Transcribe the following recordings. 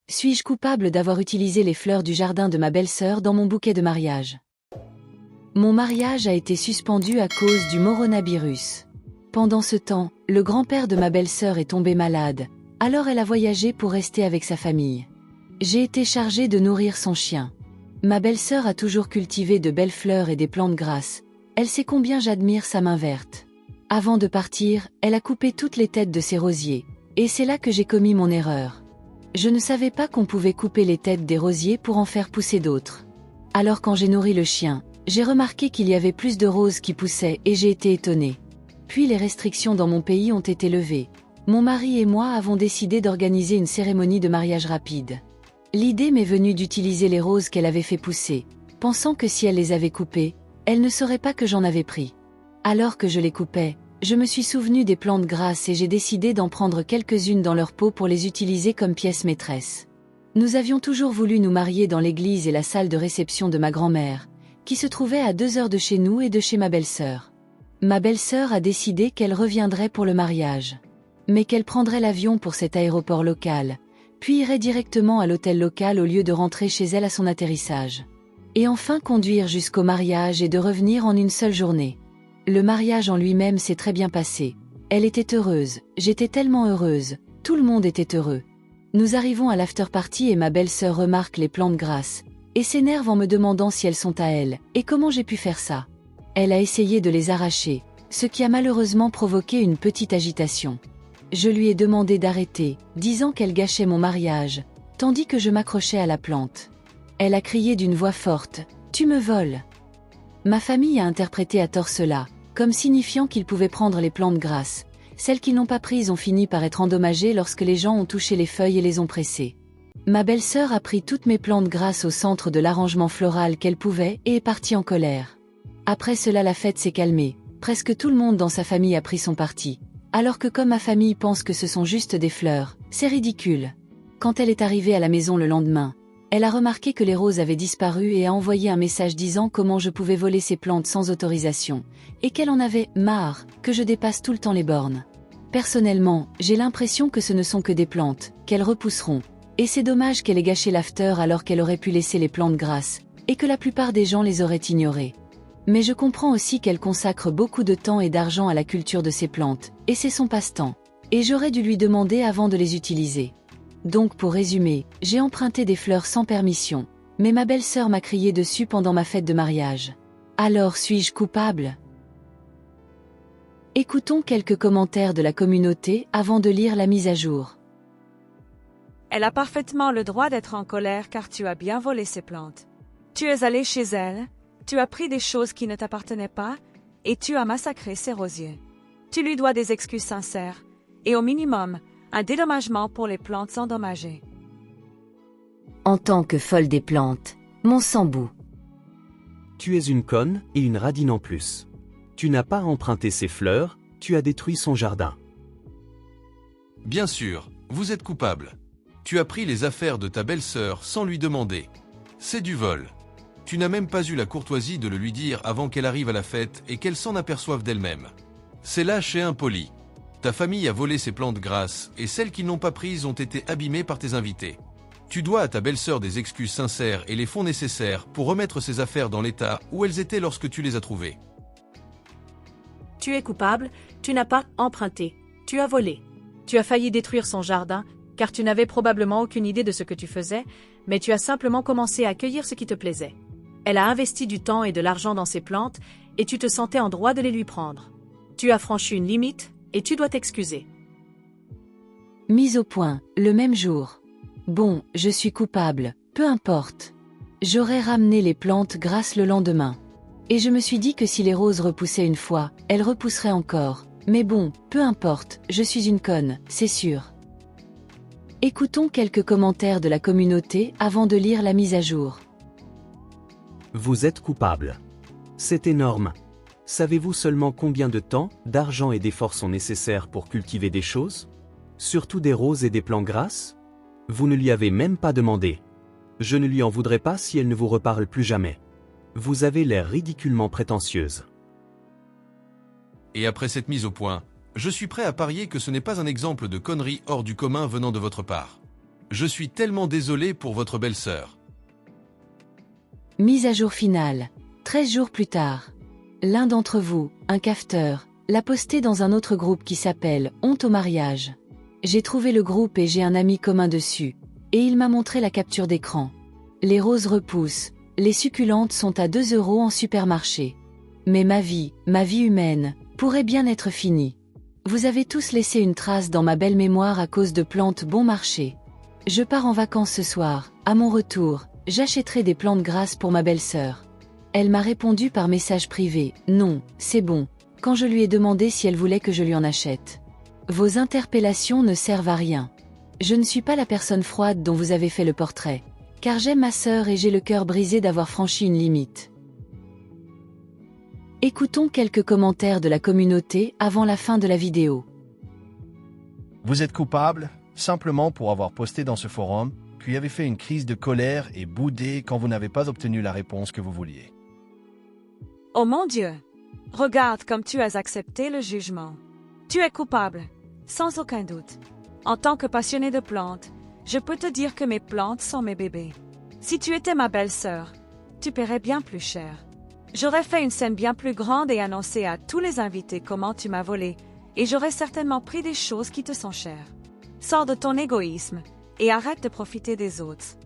Suis-je coupable d'avoir utilisé les fleurs du jardin de ma belle-sœur dans mon bouquet de mariage? Mon mariage a été suspendu à cause du coronavirus. Pendant ce temps, le grand-père de ma belle-sœur est tombé malade, alors elle a voyagé pour rester avec sa famille. J'ai été chargée de nourrir son chien. Ma belle-sœur a toujours cultivé de belles fleurs et des plantes grasses. Elle sait combien j'admire sa main verte. Avant de partir, elle a coupé toutes les têtes de ses rosiers, et c'est là que j'ai commis mon erreur. Je ne savais pas qu'on pouvait couper les têtes des rosiers pour en faire pousser d'autres. Alors quand j'ai nourri le chien, j'ai remarqué qu'il y avait plus de roses qui poussaient et j'ai été étonnée. Puis les restrictions dans mon pays ont été levées. Mon mari et moi avons décidé d'organiser une cérémonie de mariage rapide. L'idée m'est venue d'utiliser les roses qu'elle avait fait pousser, pensant que si elle les avait coupées, elle ne saurait pas que j'en avais pris. Alors que je les coupais, je me suis souvenu des plantes grasses et j'ai décidé d'en prendre quelques-unes dans leur pot pour les utiliser comme pièces maîtresses. Nous avions toujours voulu nous marier dans l'église et la salle de réception de ma grand-mère, qui se trouvait à 2 heures de chez nous et de chez ma belle-sœur. Ma belle-sœur a décidé qu'elle reviendrait pour le mariage, mais qu'elle prendrait l'avion pour cet aéroport local, puis irait directement à l'hôtel local au lieu de rentrer chez elle à son atterrissage. Et enfin conduire jusqu'au mariage et de revenir en une seule journée. Le mariage en lui-même s'est très bien passé. Elle était heureuse, j'étais tellement heureuse, tout le monde était heureux. Nous arrivons à l'after-party et ma belle-sœur remarque les plantes grasses, et s'énerve en me demandant si elles sont à elle, et comment j'ai pu faire ça. Elle a essayé de les arracher, ce qui a malheureusement provoqué une petite agitation. Je lui ai demandé d'arrêter, disant qu'elle gâchait mon mariage, tandis que je m'accrochais à la plante. Elle a crié d'une voix forte, « Tu me voles !» Ma famille a interprété à tort cela, comme signifiant qu'ils pouvaient prendre les plantes grasses. Celles qu'ils n'ont pas prises ont fini par être endommagées lorsque les gens ont touché les feuilles et les ont pressées. Ma belle-sœur a pris toutes mes plantes grasses au centre de l'arrangement floral qu'elle pouvait et est partie en colère. Après cela la fête s'est calmée, presque tout le monde dans sa famille a pris son parti. Alors que comme ma famille pense que ce sont juste des fleurs, c'est ridicule. Quand elle est arrivée à la maison le lendemain, elle a remarqué que les roses avaient disparu et a envoyé un message disant comment je pouvais voler ces plantes sans autorisation, et qu'elle en avait marre, que je dépasse tout le temps les bornes. Personnellement, j'ai l'impression que ce ne sont que des plantes, qu'elles repousseront, et c'est dommage qu'elle ait gâché l'after alors qu'elle aurait pu laisser les plantes grasses, et que la plupart des gens les auraient ignorées. Mais je comprends aussi qu'elle consacre beaucoup de temps et d'argent à la culture de ces plantes, et c'est son passe-temps. Et j'aurais dû lui demander avant de les utiliser. Donc pour résumer, j'ai emprunté des fleurs sans permission, mais ma belle-sœur m'a crié dessus pendant ma fête de mariage. Alors suis-je coupable? Écoutons quelques commentaires de la communauté avant de lire la mise à jour. Elle a parfaitement le droit d'être en colère car tu as bien volé ses plantes. Tu es allé chez elle, tu as pris des choses qui ne t'appartenaient pas, et tu as massacré ses rosiers. Tu lui dois des excuses sincères, et au minimum, un dédommagement pour les plantes endommagées. En tant que folle des plantes, mon sang-bout. Tu es une conne et une radine en plus. Tu n'as pas emprunté ses fleurs, tu as détruit son jardin. Bien sûr, vous êtes coupable. Tu as pris les affaires de ta belle-sœur sans lui demander. C'est du vol. Tu n'as même pas eu la courtoisie de le lui dire avant qu'elle arrive à la fête et qu'elle s'en aperçoive d'elle-même. C'est lâche et impoli. Ta famille a volé ses plantes grasses et celles qui n'ont pas prises ont été abîmées par tes invités. Tu dois à ta belle-sœur des excuses sincères et les fonds nécessaires pour remettre ses affaires dans l'état où elles étaient lorsque tu les as trouvées. Tu es coupable, tu n'as pas emprunté, tu as volé. Tu as failli détruire son jardin, car tu n'avais probablement aucune idée de ce que tu faisais, mais tu as simplement commencé à cueillir ce qui te plaisait. Elle a investi du temps et de l'argent dans ses plantes, et tu te sentais en droit de les lui prendre. Tu as franchi une limite, et tu dois t'excuser. Mise au point, le même jour. Bon, je suis coupable, peu importe. J'aurais ramené les plantes grasses le lendemain. Et je me suis dit que si les roses repoussaient une fois, elles repousseraient encore. Mais bon, peu importe, je suis une conne, c'est sûr. Écoutons quelques commentaires de la communauté avant de lire la mise à jour. Vous êtes coupable. C'est énorme. Savez-vous seulement combien de temps, d'argent et d'efforts sont nécessaires pour cultiver des choses? Surtout des roses et des plantes grasses? Vous ne lui avez même pas demandé. Je ne lui en voudrais pas si elle ne vous reparle plus jamais. Vous avez l'air ridiculement prétentieuse. Et après cette mise au point, je suis prêt à parier que ce n'est pas un exemple de connerie hors du commun venant de votre part. Je suis tellement désolé pour votre belle-sœur. Mise à jour finale. 13 jours plus tard. L'un d'entre vous, un cafeteur, l'a posté dans un autre groupe qui s'appelle « Honte au mariage ». J'ai trouvé le groupe et j'ai un ami commun dessus. Et il m'a montré la capture d'écran. Les roses repoussent, les succulentes sont à 2 € en supermarché. Mais ma vie humaine, pourrait bien être finie. Vous avez tous laissé une trace dans ma belle mémoire à cause de plantes bon marché. Je pars en vacances ce soir, à mon retour, j'achèterai des plantes grasses pour ma belle-sœur. Elle m'a répondu par message privé, non, c'est bon, quand je lui ai demandé si elle voulait que je lui en achète. Vos interpellations ne servent à rien. Je ne suis pas la personne froide dont vous avez fait le portrait, car j'aime ma sœur et j'ai le cœur brisé d'avoir franchi une limite. Écoutons quelques commentaires de la communauté avant la fin de la vidéo. Vous êtes coupable, simplement pour avoir posté dans ce forum, puis avez fait une crise de colère et boudé quand vous n'avez pas obtenu la réponse que vous vouliez. Oh mon Dieu! Regarde comme tu as accepté le jugement. Tu es coupable, sans aucun doute. En tant que passionné de plantes, je peux te dire que mes plantes sont mes bébés. Si tu étais ma belle-sœur, tu paierais bien plus cher. J'aurais fait une scène bien plus grande et annoncé à tous les invités comment tu m'as volé, et j'aurais certainement pris des choses qui te sont chères. Sors de ton égoïsme et arrête de profiter des autres.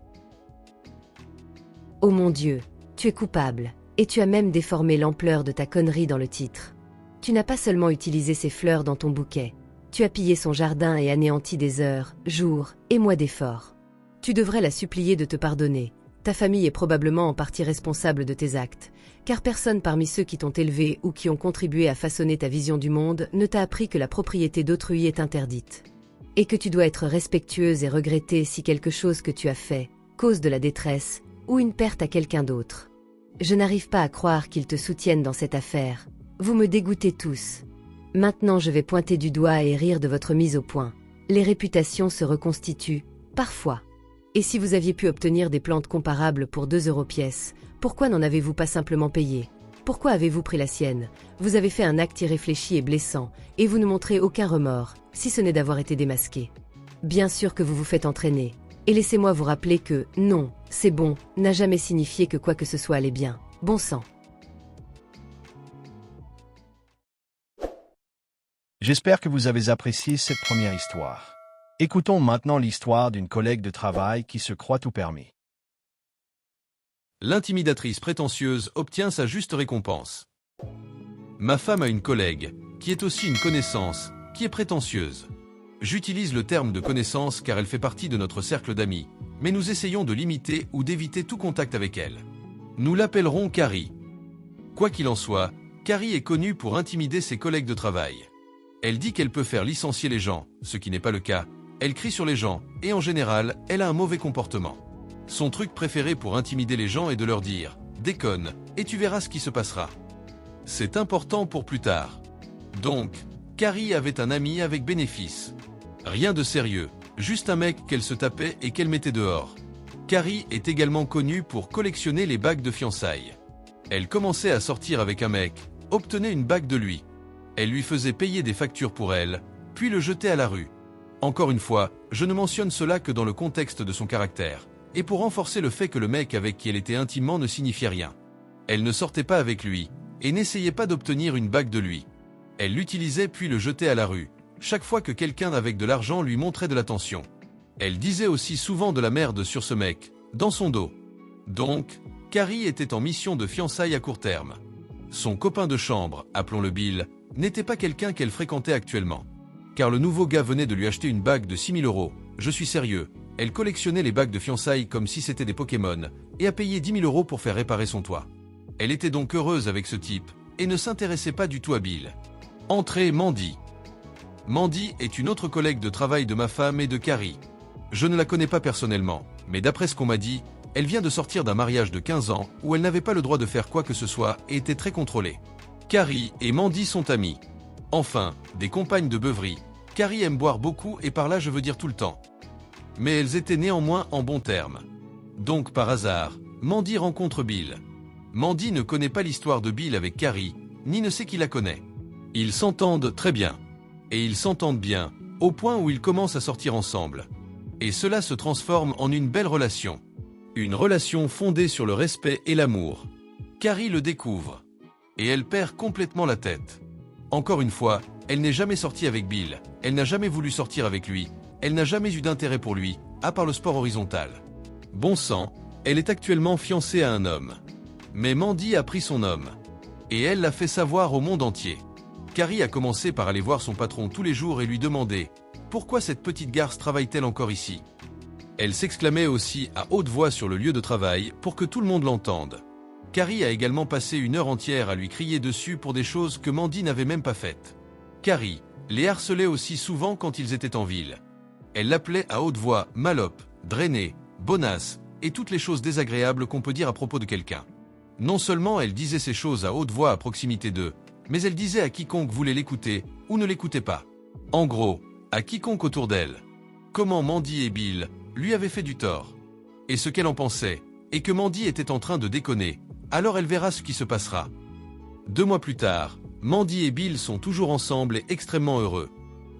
Oh mon Dieu, tu es coupable, et tu as même déformé l'ampleur de ta connerie dans le titre. Tu n'as pas seulement utilisé ses fleurs dans ton bouquet, tu as pillé son jardin et anéanti des heures, jours et mois d'efforts. Tu devrais la supplier de te pardonner. Ta famille est probablement en partie responsable de tes actes, car personne parmi ceux qui t'ont élevé ou qui ont contribué à façonner ta vision du monde ne t'a appris que la propriété d'autrui est interdite. Et que tu dois être respectueuse et regretter si quelque chose que tu as fait cause de la détresse ou une perte à quelqu'un d'autre. Je n'arrive pas à croire qu'ils te soutiennent dans cette affaire. Vous me dégoûtez tous. Maintenant je vais pointer du doigt et rire de votre mise au point. Les réputations se reconstituent, parfois. Et si vous aviez pu obtenir des plantes comparables pour 2 € pièce, pourquoi n'en avez-vous pas simplement payé? Pourquoi avez-vous pris la sienne? Vous avez fait un acte irréfléchi et blessant, et vous ne montrez aucun remords, si ce n'est d'avoir été démasqué. Bien sûr que vous vous faites entraîner. Et laissez-moi vous rappeler que « non, c'est bon » n'a jamais signifié que quoi que ce soit allait bien. Bon sang. J'espère que vous avez apprécié cette première histoire. Écoutons maintenant l'histoire d'une collègue de travail qui se croit tout permis. L'intimidatrice prétentieuse obtient sa juste récompense. Ma femme a une collègue, qui est aussi une connaissance, qui est prétentieuse. J'utilise le terme de connaissance car elle fait partie de notre cercle d'amis, mais nous essayons de limiter ou d'éviter tout contact avec elle. Nous l'appellerons Carrie. Quoi qu'il en soit, Carrie est connue pour intimider ses collègues de travail. Elle dit qu'elle peut faire licencier les gens, ce qui n'est pas le cas. Elle crie sur les gens, et en général, elle a un mauvais comportement. Son truc préféré pour intimider les gens est de leur dire « déconne, et tu verras ce qui se passera ». C'est important pour plus tard. Donc, Carrie avait un ami avec bénéfice. Rien de sérieux, juste un mec qu'elle se tapait et qu'elle mettait dehors. Carrie est également connue pour collectionner les bagues de fiançailles. Elle commençait à sortir avec un mec, obtenait une bague de lui. Elle lui faisait payer des factures pour elle, puis le jetait à la rue. Encore une fois, je ne mentionne cela que dans le contexte de son caractère, et pour renforcer le fait que le mec avec qui elle était intimement ne signifiait rien. Elle ne sortait pas avec lui, et n'essayait pas d'obtenir une bague de lui. Elle l'utilisait puis le jetait à la rue, chaque fois que quelqu'un avec de l'argent lui montrait de l'attention. Elle disait aussi souvent de la merde sur ce mec, dans son dos. Donc, Carrie était en mission de fiançailles à court terme. Son copain de chambre, appelons-le Bill, n'était pas quelqu'un qu'elle fréquentait actuellement. Car le nouveau gars venait de lui acheter une bague de 6 000 €. Je suis sérieux, elle collectionnait les bagues de fiançailles comme si c'était des Pokémon, et a payé 10 000 € pour faire réparer son toit. Elle était donc heureuse avec ce type, et ne s'intéressait pas du tout à Bill. Entrée Mandy. Mandy est une autre collègue de travail de ma femme et de Carrie. Je ne la connais pas personnellement, mais d'après ce qu'on m'a dit, elle vient de sortir d'un mariage de 15 ans où elle n'avait pas le droit de faire quoi que ce soit et était très contrôlée. Carrie et Mandy sont amies. Enfin, des compagnes de beuverie. Carrie aime boire beaucoup et par là je veux dire tout le temps. Mais elles étaient néanmoins en bons termes. Donc par hasard, Mandy rencontre Bill. Mandy ne connaît pas l'histoire de Bill avec Carrie, ni ne sait qui la connaît. Ils s'entendent très bien. Et ils s'entendent bien, au point où ils commencent à sortir ensemble. Et cela se transforme en une belle relation. Une relation fondée sur le respect et l'amour. Carrie le découvre. Et elle perd complètement la tête. Encore une fois, elle n'est jamais sortie avec Bill, elle n'a jamais voulu sortir avec lui, elle n'a jamais eu d'intérêt pour lui, à part le sport horizontal. Bon sang, elle est actuellement fiancée à un homme. Mais Mandy a pris son homme. Et elle l'a fait savoir au monde entier. Carrie a commencé par aller voir son patron tous les jours et lui demander « Pourquoi cette petite garce travaille-t-elle encore ici ?» Elle s'exclamait aussi à haute voix sur le lieu de travail pour que tout le monde l'entende. Carrie a également passé une heure entière à lui crier dessus pour des choses que Mandy n'avait même pas faites. Carrie les harcelait aussi souvent quand ils étaient en ville. Elle l'appelait à haute voix malope, drainée, bonasse et toutes les choses désagréables qu'on peut dire à propos de quelqu'un. Non seulement elle disait ces choses à haute voix à proximité d'eux, mais elle disait à quiconque voulait l'écouter ou ne l'écoutait pas. En gros, à quiconque autour d'elle. Comment Mandy et Bill lui avaient fait du tort. Et ce qu'elle en pensait, et que Mandy était en train de déconner, alors elle verra ce qui se passera. 2 mois plus tard, Mandy et Bill sont toujours ensemble et extrêmement heureux.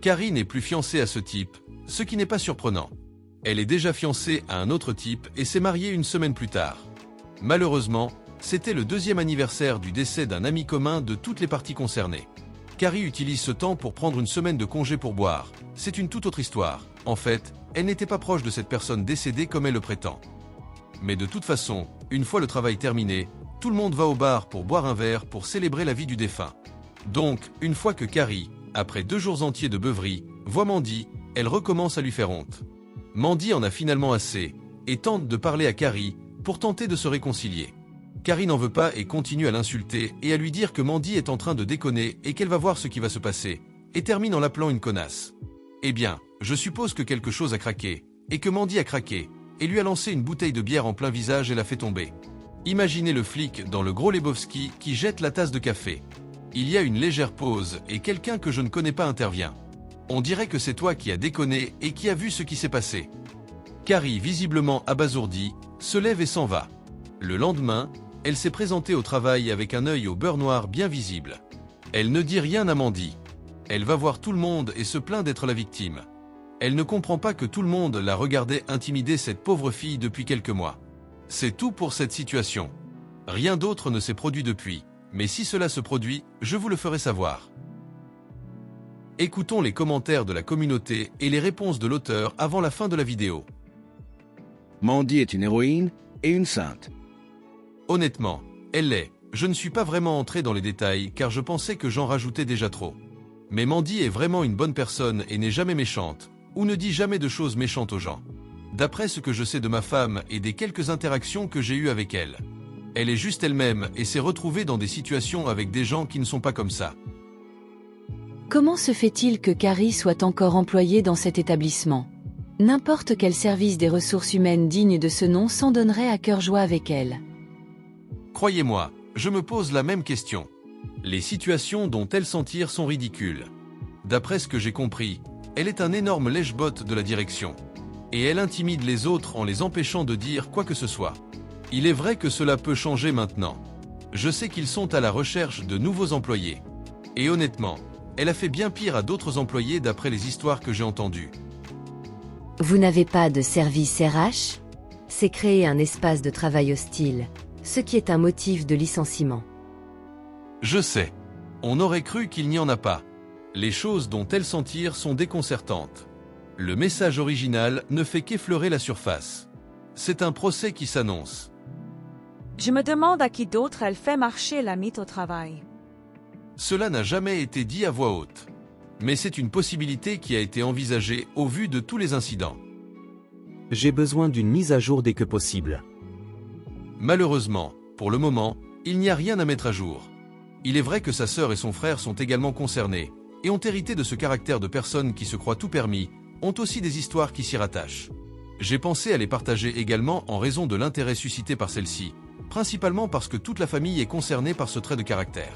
Carrie n'est plus fiancée à ce type, ce qui n'est pas surprenant. Elle est déjà fiancée à un autre type et s'est mariée une semaine plus tard. Malheureusement, c'était le 2e anniversaire du décès d'un ami commun de toutes les parties concernées. Carrie utilise ce temps pour prendre une semaine de congé pour boire. C'est une toute autre histoire. En fait, elle n'était pas proche de cette personne décédée comme elle le prétend. Mais de toute façon, une fois le travail terminé, tout le monde va au bar pour boire un verre pour célébrer la vie du défunt. Donc, une fois que Carrie, après 2 jours entiers de beuverie, voit Mandy, elle recommence à lui faire honte. Mandy en a finalement assez, et tente de parler à Carrie pour tenter de se réconcilier. Carrie n'en veut pas et continue à l'insulter et à lui dire que Mandy est en train de déconner et qu'elle va voir ce qui va se passer, et termine en l'appelant une connasse. Eh bien, je suppose que quelque chose a craqué, et que Mandy a craqué, et lui a lancé une bouteille de bière en plein visage et l'a fait tomber. Imaginez le flic dans Le Gros Lebowski qui jette la tasse de café. Il y a une légère pause et quelqu'un que je ne connais pas intervient. On dirait que c'est toi qui as déconné et qui as vu ce qui s'est passé. Carrie, visiblement abasourdie, se lève et s'en va. Le lendemain, elle s'est présentée au travail avec un œil au beurre noir bien visible. Elle ne dit rien à Mandy. Elle va voir tout le monde et se plaint d'être la victime. Elle ne comprend pas que tout le monde la regardait intimider cette pauvre fille depuis quelques mois. C'est tout pour cette situation. Rien d'autre ne s'est produit depuis, mais si cela se produit, je vous le ferai savoir. Écoutons les commentaires de la communauté et les réponses de l'auteur avant la fin de la vidéo. Mandy est une héroïne et une sainte. Honnêtement, elle l'est. Je ne suis pas vraiment entré dans les détails car je pensais que j'en rajoutais déjà trop. Mais Mandy est vraiment une bonne personne et n'est jamais méchante, ou ne dit jamais de choses méchantes aux gens. D'après ce que je sais de ma femme et des quelques interactions que j'ai eues avec elle. Elle est juste elle-même et s'est retrouvée dans des situations avec des gens qui ne sont pas comme ça. Comment se fait-il que Carrie soit encore employée dans cet établissement? N'importe quel service des ressources humaines digne de ce nom s'en donnerait à cœur joie avec elle. Croyez-moi, je me pose la même question. Les situations dont elle s'en tire sont ridicules. D'après ce que j'ai compris, elle est un énorme lèche-bot de la direction. Et elle intimide les autres en les empêchant de dire quoi que ce soit. Il est vrai que cela peut changer maintenant. Je sais qu'ils sont à la recherche de nouveaux employés. Et honnêtement, elle a fait bien pire à d'autres employés d'après les histoires que j'ai entendues. Vous n'avez pas de service RH? C'est créer un espace de travail hostile, ce qui est un motif de licenciement. Je sais. On aurait cru qu'il n'y en a pas. Les choses dont elle s'en tire sont déconcertantes. Le message original ne fait qu'effleurer la surface. C'est un procès qui s'annonce. Je me demande à qui d'autre elle fait marcher la mythe au travail. Cela n'a jamais été dit à voix haute. Mais c'est une possibilité qui a été envisagée au vu de tous les incidents. J'ai besoin d'une mise à jour dès que possible. Malheureusement, pour le moment, il n'y a rien à mettre à jour. Il est vrai que sa sœur et son frère sont également concernés, et ont hérité de ce caractère de personnes qui se croient tout permis, ont aussi des histoires qui s'y rattachent. J'ai pensé à les partager également en raison de l'intérêt suscité par celle-ci, principalement parce que toute la famille est concernée par ce trait de caractère.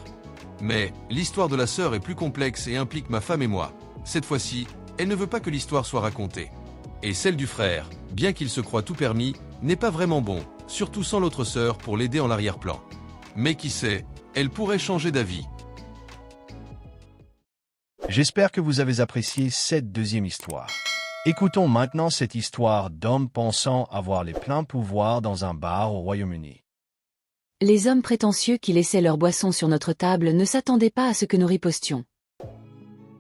Mais, l'histoire de la sœur est plus complexe et implique ma femme et moi. Cette fois-ci, elle ne veut pas que l'histoire soit racontée. Et celle du frère, bien qu'il se croie tout permis, n'est pas vraiment bon, surtout sans l'autre sœur pour l'aider en arrière-plan. Mais qui sait, elle pourrait changer d'avis. J'espère que vous avez apprécié cette deuxième histoire. Écoutons maintenant cette histoire d'hommes pensant avoir les pleins pouvoirs dans un bar au Royaume-Uni. Les hommes prétentieux qui laissaient leurs boissons sur notre table ne s'attendaient pas à ce que nous ripostions.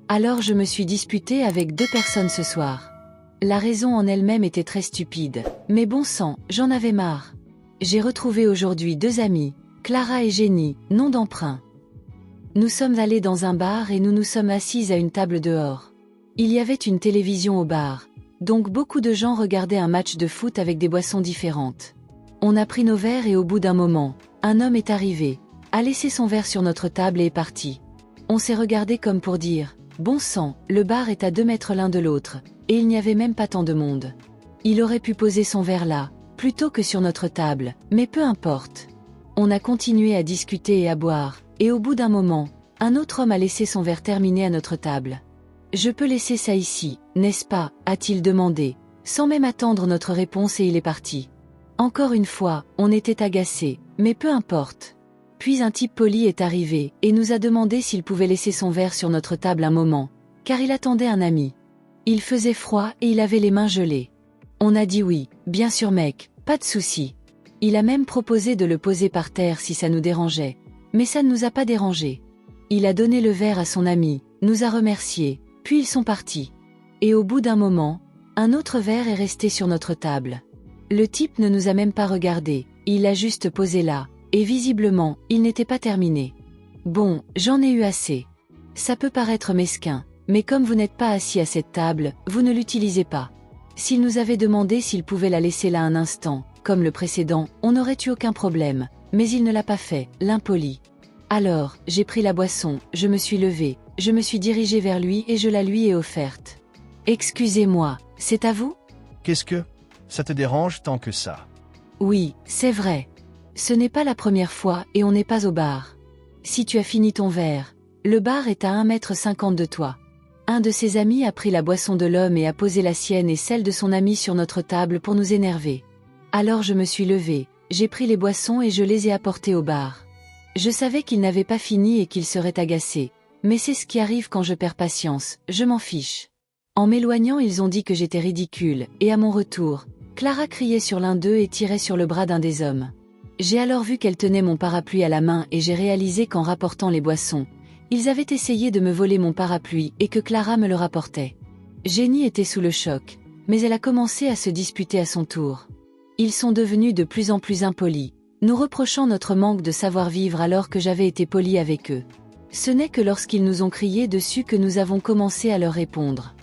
Alors je me suis disputé avec 2 personnes ce soir. La raison en elle-même était très stupide, mais bon sang, j'en avais marre. J'ai retrouvé aujourd'hui 2 amis, Clara et Jenny, nom d'emprunt. Nous sommes allés dans un bar et nous nous sommes assises à une table dehors. Il y avait une télévision au bar, donc beaucoup de gens regardaient un match de foot avec des boissons différentes. On a pris nos verres et au bout d'un moment, un homme est arrivé, a laissé son verre sur notre table et est parti. On s'est regardé comme pour dire « Bon sang, le bar est à 2 mètres l'un de l'autre, et il n'y avait même pas tant de monde. Il aurait pu poser son verre là, plutôt que sur notre table, mais peu importe. » On a continué à discuter et à boire, et au bout d'un moment, un autre homme a laissé son verre terminé à notre table. « Je peux laisser ça ici, n'est-ce pas ?» a-t-il demandé, sans même attendre notre réponse et il est parti. Encore une fois, on était agacés, mais peu importe. Puis un type poli est arrivé, et nous a demandé s'il pouvait laisser son verre sur notre table un moment, car il attendait un ami. Il faisait froid et il avait les mains gelées. On a dit oui, bien sûr mec, pas de souci. Il a même proposé de le poser par terre si ça nous dérangeait, mais ça ne nous a pas dérangés. Il a donné le verre à son ami, nous a remerciés, puis ils sont partis. Et au bout d'un moment, un autre verre est resté sur notre table. Le type ne nous a même pas regardé, il l'a juste posé là, et visiblement, il n'était pas terminé. Bon, j'en ai eu assez. Ça peut paraître mesquin, mais comme vous n'êtes pas assis à cette table, vous ne l'utilisez pas. S'il nous avait demandé s'il pouvait la laisser là un instant, comme le précédent, on n'aurait eu aucun problème, mais il ne l'a pas fait, l'impoli. Alors, j'ai pris la boisson, je me suis levée, je me suis dirigée vers lui et je la lui ai offerte. Excusez-moi, c'est à vous ? Qu'est-ce que ça te dérange tant que ça? Oui, c'est vrai. Ce n'est pas la première fois et on n'est pas au bar. Si tu as fini ton verre, le bar est à 1,50 m de toi. Un de ses amis a pris la boisson de l'homme et a posé la sienne et celle de son ami sur notre table pour nous énerver. Alors je me suis levée, j'ai pris les boissons et je les ai apportées au bar. Je savais qu'il n'avait pas fini et qu'il serait agacé, mais c'est ce qui arrive quand je perds patience, je m'en fiche. En m'éloignant, ils ont dit que j'étais ridicule, et à mon retour, Clara criait sur l'un d'eux et tirait sur le bras d'un des hommes. J'ai alors vu qu'elle tenait mon parapluie à la main et j'ai réalisé qu'en rapportant les boissons, ils avaient essayé de me voler mon parapluie et que Clara me le rapportait. Jenny était sous le choc, mais elle a commencé à se disputer à son tour. Ils sont devenus de plus en plus impolis, nous reprochant notre manque de savoir-vivre alors que j'avais été poli avec eux. Ce n'est que lorsqu'ils nous ont crié dessus que nous avons commencé à leur répondre.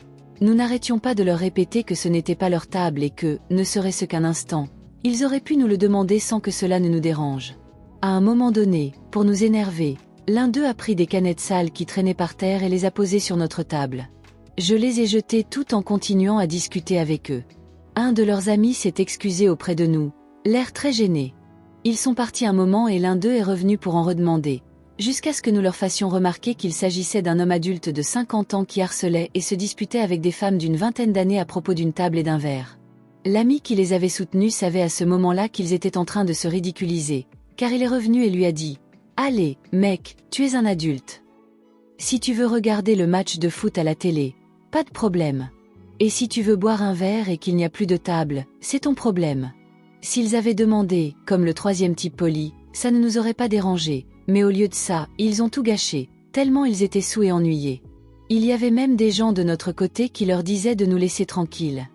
Nous n'arrêtions pas de leur répéter que ce n'était pas leur table et que, ne serait-ce qu'un instant, ils auraient pu nous le demander sans que cela ne nous dérange. À un moment donné, pour nous énerver, l'un d'eux a pris des canettes sales qui traînaient par terre et les a posées sur notre table. Je les ai jetées tout en continuant à discuter avec eux. Un de leurs amis s'est excusé auprès de nous, l'air très gêné. Ils sont partis un moment et l'un d'eux est revenu pour en redemander, jusqu'à ce que nous leur fassions remarquer qu'il s'agissait d'un homme adulte de 50 ans qui harcelait et se disputait avec des femmes d'une vingtaine d'années à propos d'une table et d'un verre. L'ami qui les avait soutenus savait à ce moment-là qu'ils étaient en train de se ridiculiser, car il est revenu et lui a dit « Allez, mec, tu es un adulte. Si tu veux regarder le match de foot à la télé, pas de problème. Et si tu veux boire un verre et qu'il n'y a plus de table, c'est ton problème. » S'ils avaient demandé, comme le troisième type poli, ça ne nous aurait pas dérangé, mais au lieu de ça, ils ont tout gâché, tellement ils étaient saouls et ennuyés. Il y avait même des gens de notre côté qui leur disaient de nous laisser tranquilles.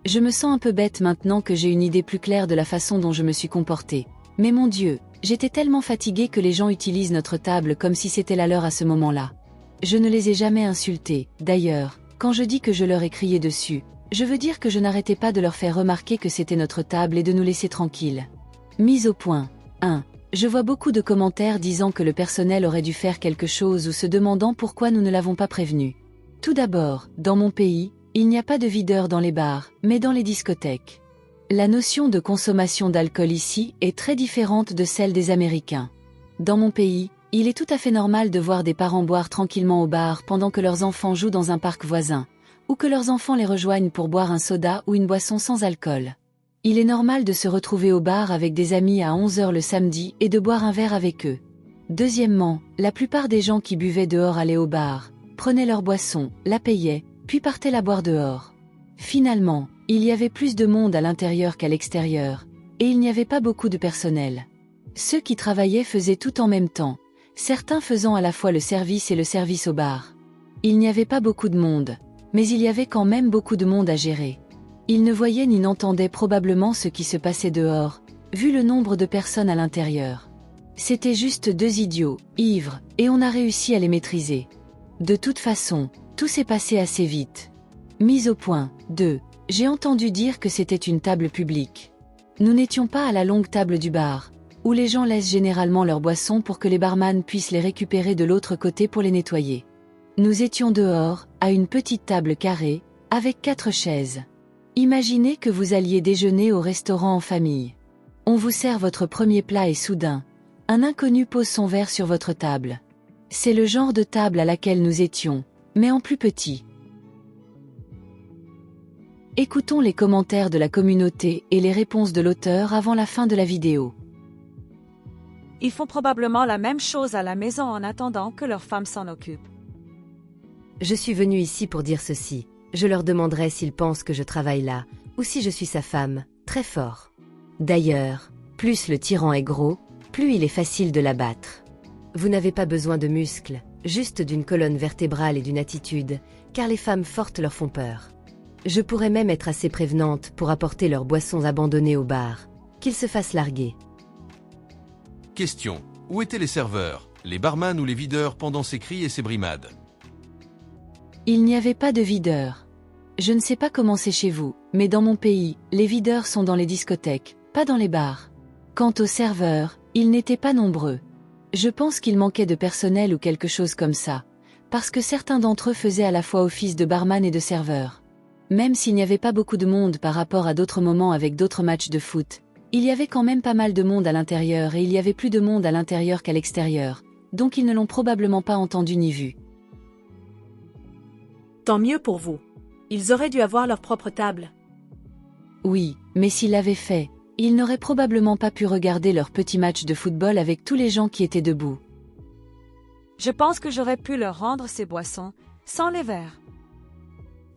Je me sens un peu bête maintenant que j'ai une idée plus claire de la façon dont je me suis comportée. Mais mon Dieu, j'étais tellement fatiguée que les gens utilisent notre table comme si c'était la leur à ce moment-là. Je ne les ai jamais insultés, d'ailleurs, quand je dis que je leur ai crié dessus, je veux dire que je n'arrêtais pas de leur faire remarquer que c'était notre table et de nous laisser tranquilles. Mise au point. 1. Je vois beaucoup de commentaires disant que le personnel aurait dû faire quelque chose ou se demandant pourquoi nous ne l'avons pas prévenu. Tout d'abord, dans mon pays, il n'y a pas de videurs dans les bars, mais dans les discothèques. La notion de consommation d'alcool ici est très différente de celle des Américains. Dans mon pays, il est tout à fait normal de voir des parents boire tranquillement au bar pendant que leurs enfants jouent dans un parc voisin, ou que leurs enfants les rejoignent pour boire un soda ou une boisson sans alcool. Il est normal de se retrouver au bar avec des amis à 11 h le samedi et de boire un verre avec eux. Deuxièmement, la plupart des gens qui buvaient dehors allaient au bar, prenaient leur boisson, la payaient, puis partaient la boire dehors. Finalement, il y avait plus de monde à l'intérieur qu'à l'extérieur, et il n'y avait pas beaucoup de personnel. Ceux qui travaillaient faisaient tout en même temps, certains faisant à la fois le service et le service au bar. Il n'y avait pas beaucoup de monde, mais il y avait quand même beaucoup de monde à gérer. Ils ne voyaient ni n'entendaient probablement ce qui se passait dehors, vu le nombre de personnes à l'intérieur. C'était juste deux idiots, ivres, et on a réussi à les maîtriser. De toute façon, tout s'est passé assez vite. Mise au point, 2. J'ai entendu dire que c'était une table publique. Nous n'étions pas à la longue table du bar, où les gens laissent généralement leurs boissons pour que les barman puissent les récupérer de l'autre côté pour les nettoyer. Nous étions dehors, à une petite table carrée, avec 4 chaises. Imaginez que vous alliez déjeuner au restaurant en famille. On vous sert votre premier plat et soudain, un inconnu pose son verre sur votre table. C'est le genre de table à laquelle nous étions, mais en plus petit. Écoutons les commentaires de la communauté et les réponses de l'auteur avant la fin de la vidéo. Ils font probablement la même chose à la maison en attendant que leur femme s'en occupe. Je suis venu ici pour dire ceci. Je leur demanderai s'ils pensent que je travaille là, ou si je suis sa femme, très fort. D'ailleurs, plus le tyran est gros, plus il est facile de l'abattre. Vous n'avez pas besoin de muscles, juste d'une colonne vertébrale et d'une attitude, car les femmes fortes leur font peur. Je pourrais même être assez prévenante pour apporter leurs boissons abandonnées au bar, qu'ils se fassent larguer. Question. Où étaient les serveurs, les barman ou les videurs pendant ces cris et ces brimades? Il n'y avait pas de videurs. Je ne sais pas comment c'est chez vous, mais dans mon pays, les videurs sont dans les discothèques, pas dans les bars. Quant aux serveurs, ils n'étaient pas nombreux. Je pense qu'il manquait de personnel ou quelque chose comme ça, parce que certains d'entre eux faisaient à la fois office de barman et de serveur. Même s'il n'y avait pas beaucoup de monde par rapport à d'autres moments avec d'autres matchs de foot, il y avait quand même pas mal de monde à l'intérieur et il y avait plus de monde à l'intérieur qu'à l'extérieur, donc ils ne l'ont probablement pas entendu ni vu. Tant mieux pour vous. Ils auraient dû avoir leur propre table. Oui, mais s'ils l'avaient fait, ils n'auraient probablement pas pu regarder leur petit match de football avec tous les gens qui étaient debout. Je pense que j'aurais pu leur rendre ces boissons, sans les verres.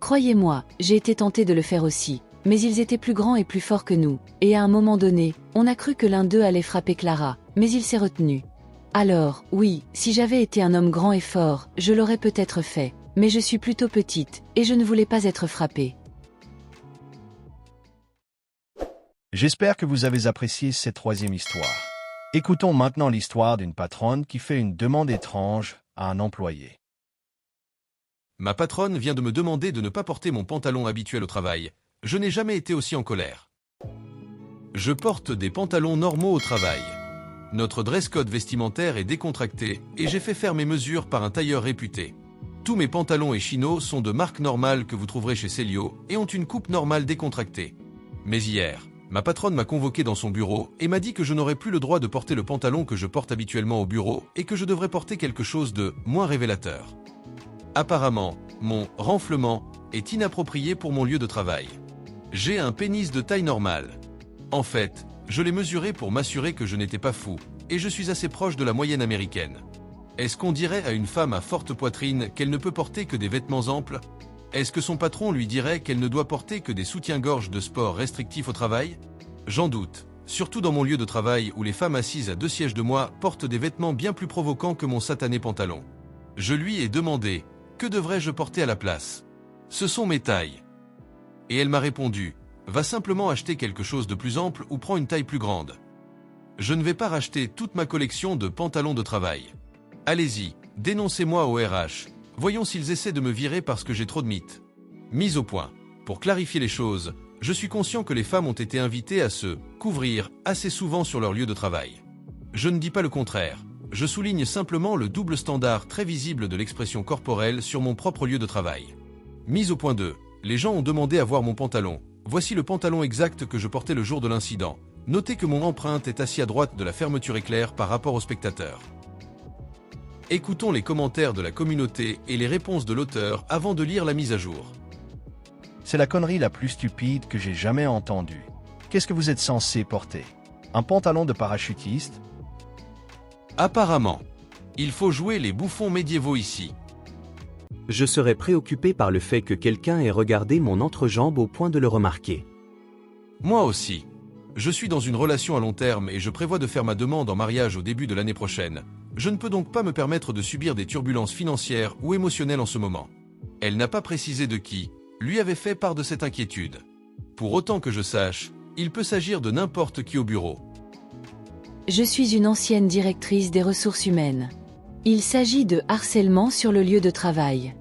Croyez-moi, j'ai été tentée de le faire aussi, mais ils étaient plus grands et plus forts que nous, et à un moment donné, on a cru que l'un d'eux allait frapper Clara, mais il s'est retenu. Alors, oui, si j'avais été un homme grand et fort, je l'aurais peut-être fait, mais je suis plutôt petite, et je ne voulais pas être frappée. J'espère que vous avez apprécié cette troisième histoire. Écoutons maintenant l'histoire d'une patronne qui fait une demande étrange à un employé. Ma patronne vient de me demander de ne pas porter mon pantalon habituel au travail. Je n'ai jamais été aussi en colère. Je porte des pantalons normaux au travail. Notre dress code vestimentaire est décontracté et j'ai fait faire mes mesures par un tailleur réputé. Tous mes pantalons et chinos sont de marque normale que vous trouverez chez Celio et ont une coupe normale décontractée. Mais hier, ma patronne m'a convoqué dans son bureau et m'a dit que je n'aurais plus le droit de porter le pantalon que je porte habituellement au bureau et que je devrais porter quelque chose de moins révélateur. Apparemment, mon renflement est inapproprié pour mon lieu de travail. J'ai un pénis de taille normale. En fait, je l'ai mesuré pour m'assurer que je n'étais pas fou, et je suis assez proche de la moyenne américaine. Est-ce qu'on dirait à une femme à forte poitrine qu'elle ne peut porter que des vêtements amples? Est-ce que son patron lui dirait qu'elle ne doit porter que des soutiens-gorge de sport restrictifs au travail? J'en doute, surtout dans mon lieu de travail où les femmes assises à 2 sièges de moi portent des vêtements bien plus provocants que mon satané pantalon. Je lui ai demandé, que devrais-je porter à la place? Ce sont mes tailles. Et elle m'a répondu, va simplement acheter quelque chose de plus ample ou prends une taille plus grande. Je ne vais pas racheter toute ma collection de pantalons de travail. Allez-y, dénoncez-moi au RH. Voyons s'ils essaient de me virer parce que j'ai trop de mythes. Mise au point. Pour clarifier les choses, je suis conscient que les femmes ont été invitées à se couvrir assez souvent sur leur lieu de travail. Je ne dis pas le contraire. Je souligne simplement le double standard très visible de l'expression corporelle sur mon propre lieu de travail. Mise au point 2. Les gens ont demandé à voir mon pantalon. Voici le pantalon exact que je portais le jour de l'incident. Notez que mon empreinte est assis à droite de la fermeture éclair par rapport au spectateur. Écoutons les commentaires de la communauté et les réponses de l'auteur avant de lire la mise à jour. C'est la connerie la plus stupide que j'ai jamais entendue. Qu'est-ce que vous êtes censé porter? Un pantalon de parachutiste? Apparemment, il faut jouer les bouffons médiévaux ici. Je serais préoccupé par le fait que quelqu'un ait regardé mon entrejambe au point de le remarquer. Moi aussi. Je suis dans une relation à long terme et je prévois de faire ma demande en mariage au début de l'année prochaine. Je ne peux donc pas me permettre de subir des turbulences financières ou émotionnelles en ce moment. Elle n'a pas précisé de qui lui avait fait part de cette inquiétude. Pour autant que je sache, il peut s'agir de n'importe qui au bureau. Je suis une ancienne directrice des ressources humaines. Il s'agit de harcèlement sur le lieu de travail.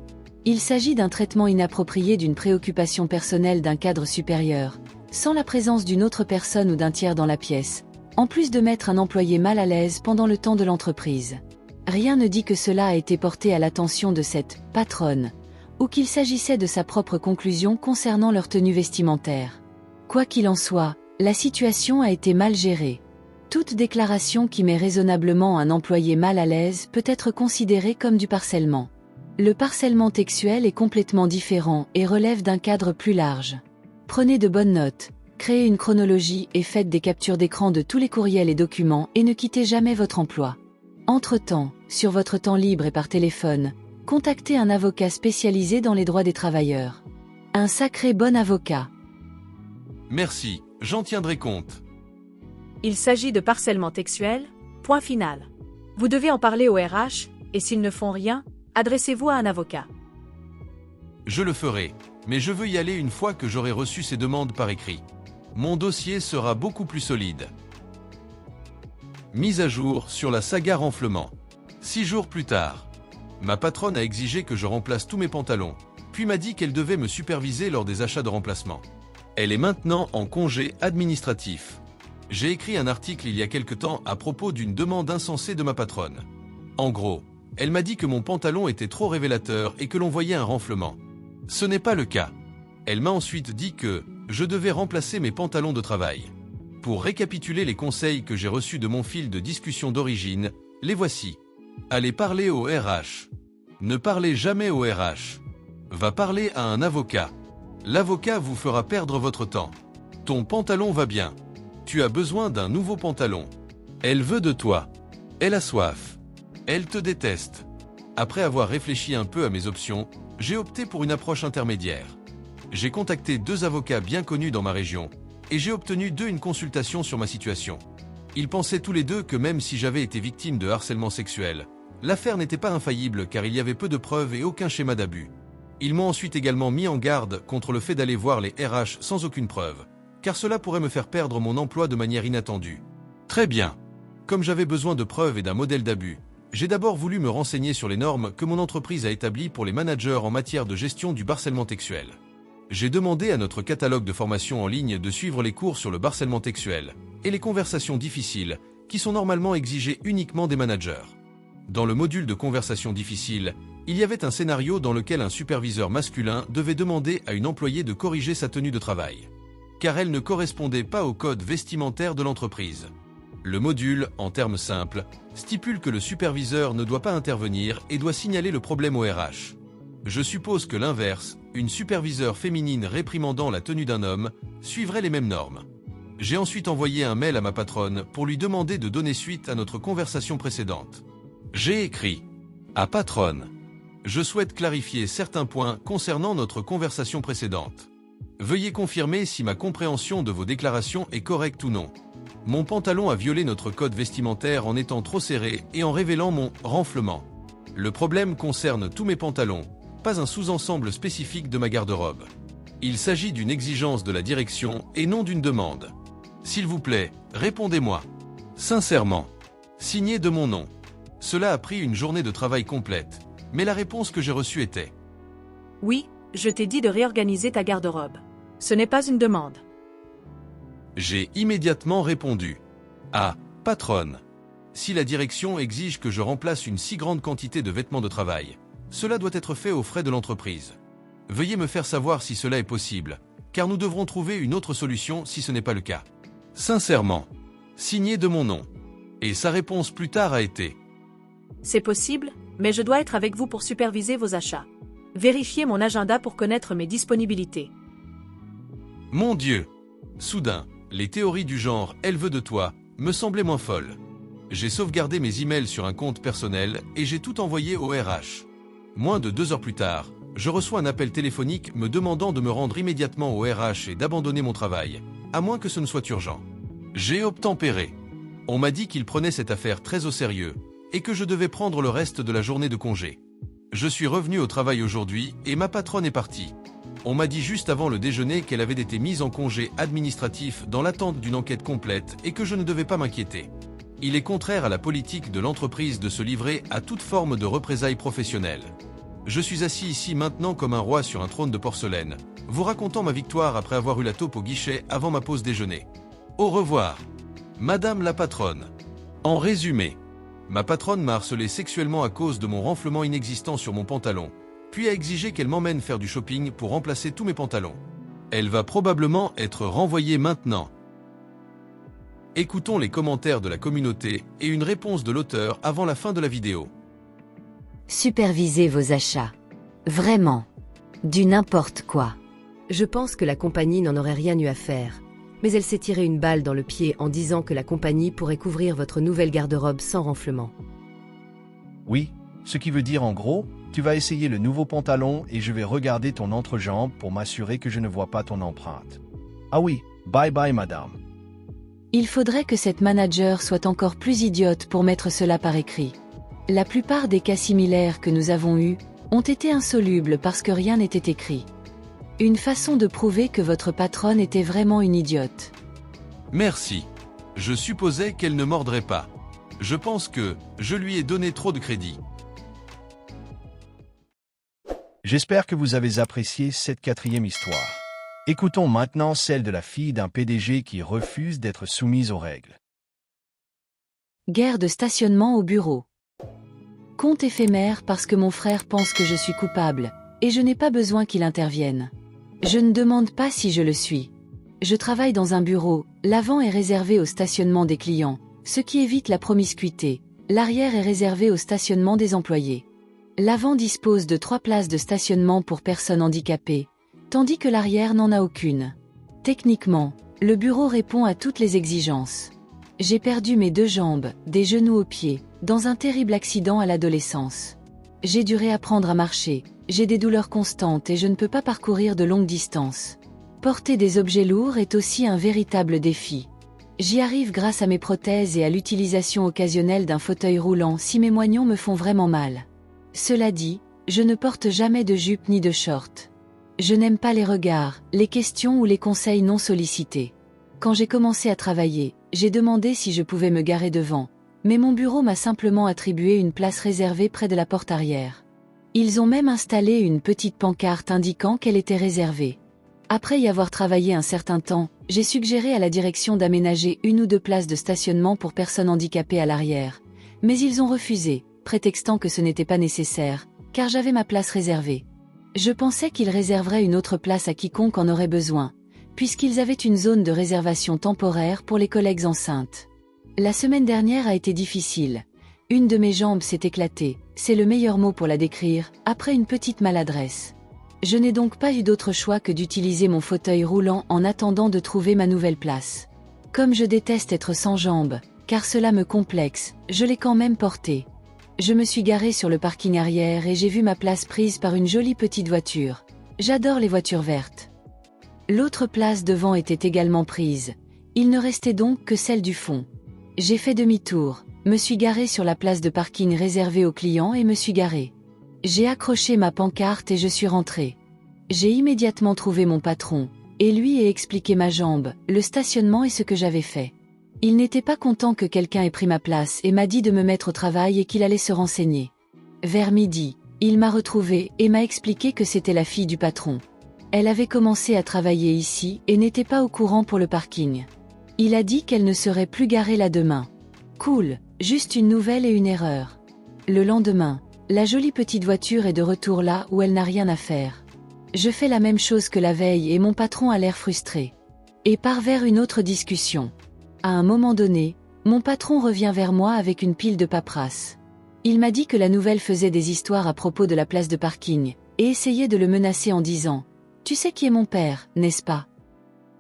Il s'agit d'un traitement inapproprié d'une préoccupation personnelle d'un cadre supérieur, sans la présence d'une autre personne ou d'un tiers dans la pièce, en plus de mettre un employé mal à l'aise pendant le temps de l'entreprise. Rien ne dit que cela a été porté à l'attention de cette « patronne », ou qu'il s'agissait de sa propre conclusion concernant leur tenue vestimentaire. Quoi qu'il en soit, la situation a été mal gérée. Toute déclaration qui met raisonnablement un employé mal à l'aise peut être considérée comme du harcèlement. Le harcèlement textuel est complètement différent et relève d'un cadre plus large. Prenez de bonnes notes, créez une chronologie et faites des captures d'écran de tous les courriels et documents et ne quittez jamais votre emploi. Entre-temps, sur votre temps libre et par téléphone, contactez un avocat spécialisé dans les droits des travailleurs. Un sacré bon avocat. Merci, j'en tiendrai compte. Il s'agit de harcèlement textuel, point final. Vous devez en parler au RH, et s'ils ne font rien, adressez-vous à un avocat. Je le ferai, mais je veux y aller une fois que j'aurai reçu ces demandes par écrit. Mon dossier sera beaucoup plus solide. Mise à jour sur la saga renflement. 6 jours plus tard. Ma patronne a exigé que je remplace tous mes pantalons, puis m'a dit qu'elle devait me superviser lors des achats de remplacement. Elle est maintenant en congé administratif. J'ai écrit un article il y a quelque temps à propos d'une demande insensée de ma patronne. En gros, elle m'a dit que mon pantalon était trop révélateur et que l'on voyait un renflement. Ce n'est pas le cas. Elle m'a ensuite dit que je devais remplacer mes pantalons de travail. Pour récapituler les conseils que j'ai reçus de mon fil de discussion d'origine, les voici. Allez parler au RH. Ne parlez jamais au RH. Va parler à un avocat. L'avocat vous fera perdre votre temps. Ton pantalon va bien. Tu as besoin d'un nouveau pantalon. Elle veut de toi. Elle a soif. Elle te déteste. Après avoir réfléchi un peu à mes options, j'ai opté pour une approche intermédiaire. J'ai contacté 2 avocats bien connus dans ma région, et j'ai obtenu d'eux une consultation sur ma situation. Ils pensaient tous les deux que même si j'avais été victime de harcèlement sexuel, l'affaire n'était pas infaillible car il y avait peu de preuves et aucun schéma d'abus. Ils m'ont ensuite également mis en garde contre le fait d'aller voir les RH sans aucune preuve, car cela pourrait me faire perdre mon emploi de manière inattendue. Très bien. Comme j'avais besoin de preuves et d'un modèle d'abus, j'ai d'abord voulu me renseigner sur les normes que mon entreprise a établies pour les managers en matière de gestion du harcèlement textuel. J'ai demandé à notre catalogue de formation en ligne de suivre les cours sur le harcèlement textuel et les conversations difficiles, qui sont normalement exigées uniquement des managers. Dans le module de conversations difficiles, il y avait un scénario dans lequel un superviseur masculin devait demander à une employée de corriger sa tenue de travail, car elle ne correspondait pas au code vestimentaire de l'entreprise. Le module, en termes simples, stipule que le superviseur ne doit pas intervenir et doit signaler le problème au RH. Je suppose que l'inverse, une superviseure féminine réprimandant la tenue d'un homme, suivrait les mêmes normes. J'ai ensuite envoyé un mail à ma patronne pour lui demander de donner suite à notre conversation précédente. J'ai écrit « À patronne, je souhaite clarifier certains points concernant notre conversation précédente. Veuillez confirmer si ma compréhension de vos déclarations est correcte ou non. Mon pantalon a violé notre code vestimentaire en étant trop serré et en révélant mon renflement. Le problème concerne tous mes pantalons, pas un sous-ensemble spécifique de ma garde-robe. Il s'agit d'une exigence de la direction et non d'une demande. S'il vous plaît, répondez-moi. Sincèrement. Signé de mon nom. Cela a pris une journée de travail complète, mais la réponse que j'ai reçue était « Oui, je t'ai dit de réorganiser ta garde-robe. Ce n'est pas une demande. » J'ai immédiatement répondu « Ah, patronne, si la direction exige que je remplace une si grande quantité de vêtements de travail, cela doit être fait aux frais de l'entreprise. Veuillez me faire savoir si cela est possible, car nous devrons trouver une autre solution si ce n'est pas le cas. Sincèrement. Signé de mon nom. » Et sa réponse plus tard a été « C'est possible, mais je dois être avec vous pour superviser vos achats. Vérifiez mon agenda pour connaître mes disponibilités. » Mon Dieu! Soudain, les théories du genre « elle veut de toi » me semblaient moins folles. J'ai sauvegardé mes emails sur un compte personnel et j'ai tout envoyé au RH. Moins de 2 heures plus tard, je reçois un appel téléphonique me demandant de me rendre immédiatement au RH et d'abandonner mon travail, à moins que ce ne soit urgent. J'ai obtempéré. On m'a dit qu'ils prenaient cette affaire très au sérieux et que je devais prendre le reste de la journée de congé. Je suis revenu au travail aujourd'hui et ma patronne est partie. On m'a dit juste avant le déjeuner qu'elle avait été mise en congé administratif dans l'attente d'une enquête complète et que je ne devais pas m'inquiéter. Il est contraire à la politique de l'entreprise de se livrer à toute forme de représailles professionnelles. Je suis assis ici maintenant comme un roi sur un trône de porcelaine, vous racontant ma victoire après avoir eu la taupe au guichet avant ma pause déjeuner. Au revoir, Madame la patronne. En résumé, ma patronne m'a harcelé sexuellement à cause de mon renflement inexistant sur mon pantalon, puis a exigé qu'elle m'emmène faire du shopping pour remplacer tous mes pantalons. Elle va probablement être renvoyée maintenant. Écoutons les commentaires de la communauté et une réponse de l'auteur avant la fin de la vidéo. Supervisez vos achats. Vraiment. Du n'importe quoi. Je pense que la compagnie n'en aurait rien eu à faire. Mais elle s'est tiré une balle dans le pied en disant que la compagnie pourrait couvrir votre nouvelle garde-robe sans renflement. Oui, ce qui veut dire en gros, tu vas essayer le nouveau pantalon et je vais regarder ton entrejambe pour m'assurer que je ne vois pas ton empreinte. Ah oui, bye bye madame. Il faudrait que cette manager soit encore plus idiote pour mettre cela par écrit. La plupart des cas similaires que nous avons eus ont été insolubles parce que rien n'était écrit. Une façon de prouver que votre patronne était vraiment une idiote. Merci. Je supposais qu'elle ne mordrait pas. Je pense que je lui ai donné trop de crédit. J'espère que vous avez apprécié cette 4e histoire. Écoutons maintenant celle de la fille d'un PDG qui refuse d'être soumise aux règles. Guerre de stationnement au bureau. Compte éphémère parce que mon frère pense que je suis coupable, et je n'ai pas besoin qu'il intervienne. Je ne demande pas si je le suis. Je travaille dans un bureau, l'avant est réservé au stationnement des clients, ce qui évite la promiscuité. L'arrière est réservé au stationnement des employés. L'avant dispose de 3 places de stationnement pour personnes handicapées, tandis que l'arrière n'en a aucune. Techniquement, le bureau répond à toutes les exigences. J'ai perdu mes 2 jambes, des genoux aux pieds, dans un terrible accident à l'adolescence. J'ai dû réapprendre à marcher, j'ai des douleurs constantes et je ne peux pas parcourir de longues distances. Porter des objets lourds est aussi un véritable défi. J'y arrive grâce à mes prothèses et à l'utilisation occasionnelle d'un fauteuil roulant si mes moignons me font vraiment mal. Cela dit, je ne porte jamais de jupe ni de short. Je n'aime pas les regards, les questions ou les conseils non sollicités. Quand j'ai commencé à travailler, j'ai demandé si je pouvais me garer devant, mais mon bureau m'a simplement attribué une place réservée près de la porte arrière. Ils ont même installé une petite pancarte indiquant qu'elle était réservée. Après y avoir travaillé un certain temps, j'ai suggéré à la direction d'aménager 1 ou 2 places de stationnement pour personnes handicapées à l'arrière, mais ils ont refusé, prétextant que ce n'était pas nécessaire, car j'avais ma place réservée. Je pensais qu'ils réserveraient une autre place à quiconque en aurait besoin, puisqu'ils avaient une zone de réservation temporaire pour les collègues enceintes. La semaine dernière a été difficile. Une de mes jambes s'est éclatée, c'est le meilleur mot pour la décrire, après une petite maladresse. Je n'ai donc pas eu d'autre choix que d'utiliser mon fauteuil roulant en attendant de trouver ma nouvelle place. Comme je déteste être sans jambes, car cela me complexe, je l'ai quand même porté. Je me suis garée sur le parking arrière et j'ai vu ma place prise par une jolie petite voiture. J'adore les voitures vertes. L'autre place devant était également prise. Il ne restait donc que celle du fond. J'ai fait demi-tour, me suis garée sur la place de parking réservée aux clients et me suis garée. J'ai accroché ma pancarte et je suis rentrée. J'ai immédiatement trouvé mon patron, et lui ai expliqué ma jambe, le stationnement et ce que j'avais fait. Il n'était pas content que quelqu'un ait pris ma place et m'a dit de me mettre au travail et qu'il allait se renseigner. Vers midi, il m'a retrouvée et m'a expliqué que c'était la fille du patron. Elle avait commencé à travailler ici et n'était pas au courant pour le parking. Il a dit qu'elle ne serait plus garée là demain. Cool, juste une nouvelle et une erreur. Le lendemain, la jolie petite voiture est de retour là où elle n'a rien à faire. Je fais la même chose que la veille et mon patron a l'air frustré. Et part vers une autre discussion. À un moment donné, mon patron revient vers moi avec une pile de paperasse. Il m'a dit que la nouvelle faisait des histoires à propos de la place de parking, et essayait de le menacer en disant « Tu sais qui est mon père, n'est-ce pas ?»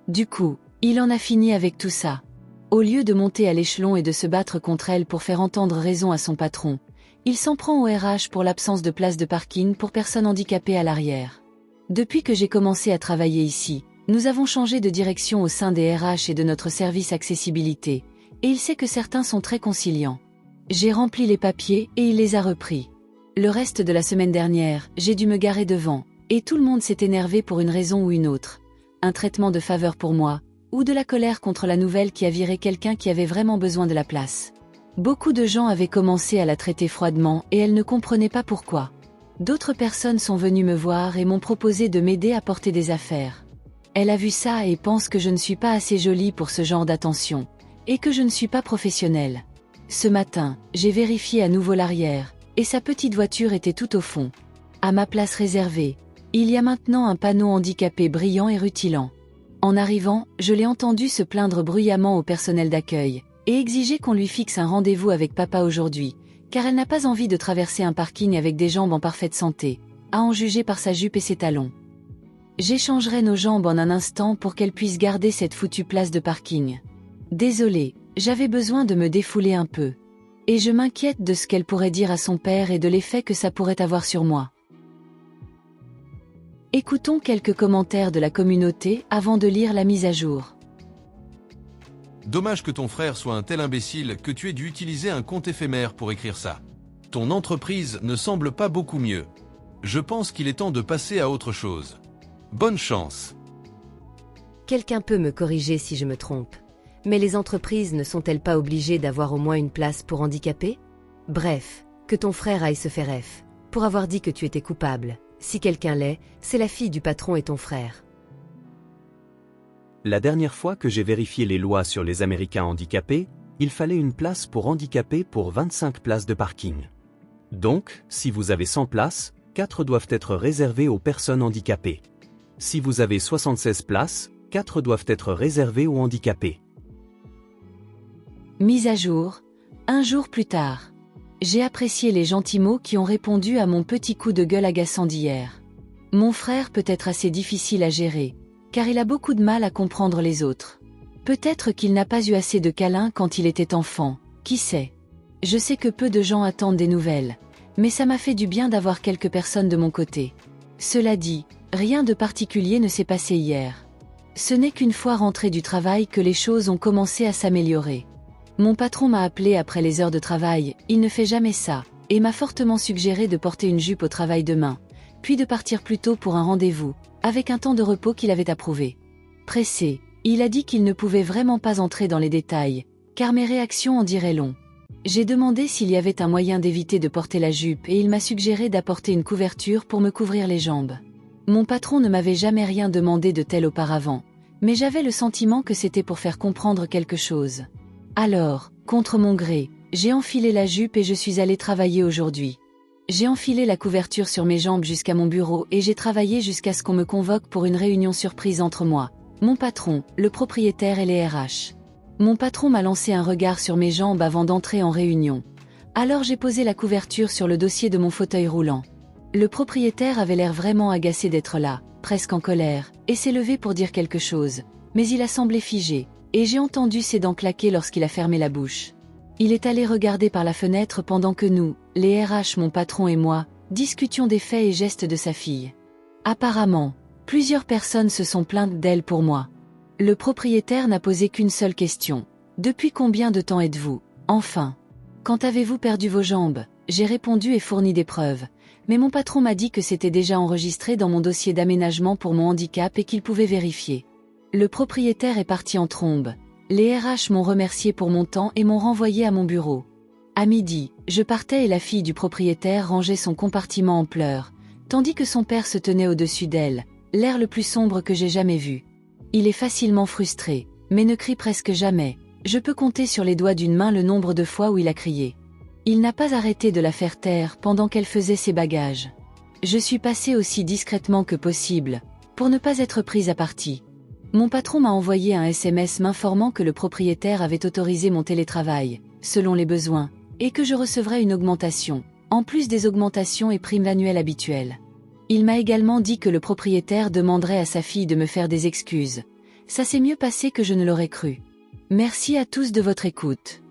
Du coup, il en a fini avec tout ça. Au lieu de monter à l'échelon et de se battre contre elle pour faire entendre raison à son patron, Il s'en prend au RH pour l'absence de place de parking pour personnes handicapées à l'arrière. Depuis que j'ai commencé à travailler ici, nous avons changé de direction au sein des RH et de notre service accessibilité, et il sait que certains sont très conciliants. J'ai rempli les papiers et il les a repris. Le reste de la semaine dernière, j'ai dû me garer devant, et tout le monde s'est énervé pour une raison ou une autre. Un traitement de faveur pour moi, ou de la colère contre la nouvelle qui a viré quelqu'un qui avait vraiment besoin de la place. Beaucoup de gens avaient commencé à la traiter froidement et elle ne comprenait pas pourquoi. D'autres personnes sont venues me voir et m'ont proposé de m'aider à porter des affaires. Elle a vu ça et pense que je ne suis pas assez jolie pour ce genre d'attention, et que je ne suis pas professionnelle. Ce matin, j'ai vérifié à nouveau l'arrière, et sa petite voiture était tout au fond. À ma place réservée, il y a maintenant un panneau handicapé brillant et rutilant. En arrivant, je l'ai entendu se plaindre bruyamment au personnel d'accueil, et exiger qu'on lui fixe un rendez-vous avec papa aujourd'hui, car elle n'a pas envie de traverser un parking avec des jambes en parfaite santé, à en juger par sa jupe et ses talons. J'échangerai nos jambes en un instant pour qu'elle puisse garder cette foutue place de parking. Désolée, j'avais besoin de me défouler un peu. Et je m'inquiète de ce qu'elle pourrait dire à son père et de l'effet que ça pourrait avoir sur moi. Écoutons quelques commentaires de la communauté avant de lire la mise à jour. Dommage que ton frère soit un tel imbécile que tu aies dû utiliser un compte éphémère pour écrire ça. Ton entreprise ne semble pas beaucoup mieux. Je pense qu'il est temps de passer à autre chose. Bonne chance. Quelqu'un peut me corriger si je me trompe. Mais les entreprises ne sont-elles pas obligées d'avoir au moins une place pour handicapés? Bref, que ton frère aille se faire F, pour avoir dit que tu étais coupable. Si quelqu'un l'est, c'est la fille du patron et ton frère. La dernière fois que j'ai vérifié les lois sur les Américains handicapés, il fallait une place pour handicapés pour 25 places de parking. Donc, si vous avez 100 places, 4 doivent être réservées aux personnes handicapées. Si vous avez 76 places, 4 doivent être réservées aux handicapés. Mise à jour, un jour plus tard. J'ai apprécié les gentils mots qui ont répondu à mon petit coup de gueule agaçant d'hier. Mon frère peut être assez difficile à gérer, car il a beaucoup de mal à comprendre les autres. Peut-être qu'il n'a pas eu assez de câlins quand il était enfant, qui sait. Je sais que peu de gens attendent des nouvelles, mais ça m'a fait du bien d'avoir quelques personnes de mon côté. Cela dit, rien de particulier ne s'est passé hier. Ce n'est qu'une fois rentré du travail que les choses ont commencé à s'améliorer. Mon patron m'a appelé après les heures de travail, il ne fait jamais ça, et m'a fortement suggéré de porter une jupe au travail demain, puis de partir plus tôt pour un rendez-vous, avec un temps de repos qu'il avait approuvé. Pressé, il a dit qu'il ne pouvait vraiment pas entrer dans les détails, car mes réactions en diraient long. J'ai demandé s'il y avait un moyen d'éviter de porter la jupe et il m'a suggéré d'apporter une couverture pour me couvrir les jambes. Mon patron ne m'avait jamais rien demandé de tel auparavant, mais j'avais le sentiment que c'était pour faire comprendre quelque chose. Alors, contre mon gré, j'ai enfilé la jupe et je suis allée travailler aujourd'hui. J'ai enfilé la couverture sur mes jambes jusqu'à mon bureau et j'ai travaillé jusqu'à ce qu'on me convoque pour une réunion surprise entre moi, mon patron, le propriétaire et les RH. Mon patron m'a lancé un regard sur mes jambes avant d'entrer en réunion. Alors j'ai posé la couverture sur le dossier de mon fauteuil roulant. Le propriétaire avait l'air vraiment agacé d'être là, presque en colère, et s'est levé pour dire quelque chose, mais il a semblé figé, et j'ai entendu ses dents claquer lorsqu'il a fermé la bouche. Il est allé regarder par la fenêtre pendant que nous, les RH, mon patron et moi, discutions des faits et gestes de sa fille. Apparemment, plusieurs personnes se sont plaintes d'elle pour moi. Le propriétaire n'a posé qu'une seule question. Depuis combien de temps êtes-vous, enfin? Quand avez-vous perdu vos jambes? J'ai répondu et fourni des preuves. Mais mon patron m'a dit que c'était déjà enregistré dans mon dossier d'aménagement pour mon handicap et qu'il pouvait vérifier. Le propriétaire est parti en trombe. Les RH m'ont remercié pour mon temps et m'ont renvoyé à mon bureau. À midi, je partais et la fille du propriétaire rangeait son compartiment en pleurs, tandis que son père se tenait au-dessus d'elle, l'air le plus sombre que j'ai jamais vu. Il est facilement frustré, mais ne crie presque jamais. Je peux compter sur les doigts d'une main le nombre de fois où il a crié. Il n'a pas arrêté de la faire taire pendant qu'elle faisait ses bagages. Je suis passée aussi discrètement que possible, pour ne pas être prise à partie. Mon patron m'a envoyé un SMS m'informant que le propriétaire avait autorisé mon télétravail, selon les besoins, et que je recevrais une augmentation, en plus des augmentations et primes annuelles habituelles. Il m'a également dit que le propriétaire demanderait à sa fille de me faire des excuses. Ça s'est mieux passé que je ne l'aurais cru. Merci à tous de votre écoute.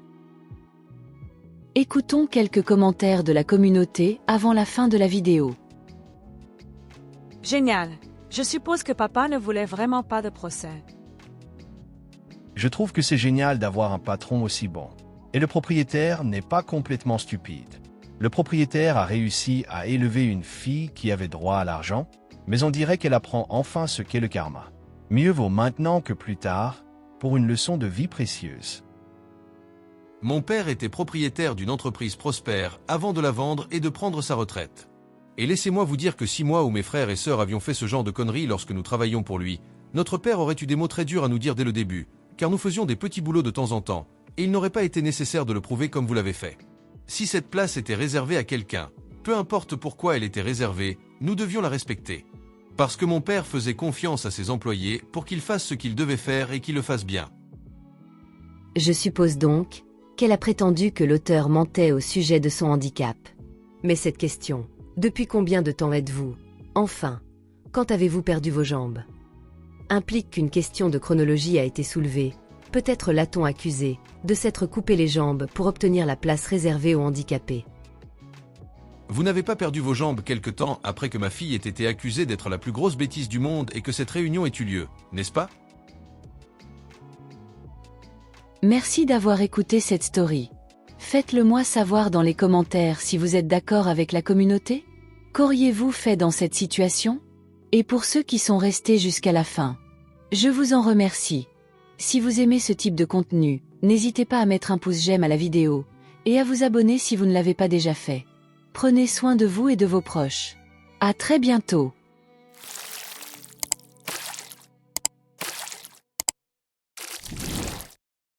Écoutons quelques commentaires de la communauté avant la fin de la vidéo. Génial. Je suppose que papa ne voulait vraiment pas de procès. Je trouve que c'est génial d'avoir un patron aussi bon. Et le propriétaire n'est pas complètement stupide. Le propriétaire a réussi à élever une fille qui avait droit à l'argent, mais on dirait qu'elle apprend enfin ce qu'est le karma. Mieux vaut maintenant que plus tard, pour une leçon de vie précieuse. Mon père était propriétaire d'une entreprise prospère avant de la vendre et de prendre sa retraite. Et laissez-moi vous dire que si moi ou mes frères et sœurs avions fait ce genre de conneries lorsque nous travaillions pour lui, notre père aurait eu des mots très durs à nous dire dès le début, car nous faisions des petits boulots de temps en temps, et il n'aurait pas été nécessaire de le prouver comme vous l'avez fait. Si cette place était réservée à quelqu'un, peu importe pourquoi elle était réservée, nous devions la respecter. Parce que mon père faisait confiance à ses employés pour qu'ils fassent ce qu'ils devaient faire et qu'ils le fassent bien. Je suppose donc qu'elle a prétendu que l'auteur mentait au sujet de son handicap. Mais cette question, depuis combien de temps êtes-vous? Enfin, quand avez-vous perdu vos jambes? Implique qu'une question de chronologie a été soulevée. Peut-être l'a-t-on accusé de s'être coupé les jambes pour obtenir la place réservée aux handicapés. Vous n'avez pas perdu vos jambes quelque temps après que ma fille ait été accusée d'être la plus grosse bêtise du monde et que cette réunion ait eu lieu, n'est-ce pas? Merci d'avoir écouté cette story. Faites-le moi savoir dans les commentaires si vous êtes d'accord avec la communauté. Qu'auriez-vous fait dans cette situation? Et pour ceux qui sont restés jusqu'à la fin, je vous en remercie. Si vous aimez ce type de contenu, n'hésitez pas à mettre un pouce j'aime à la vidéo, et à vous abonner si vous ne l'avez pas déjà fait. Prenez soin de vous et de vos proches. À très bientôt.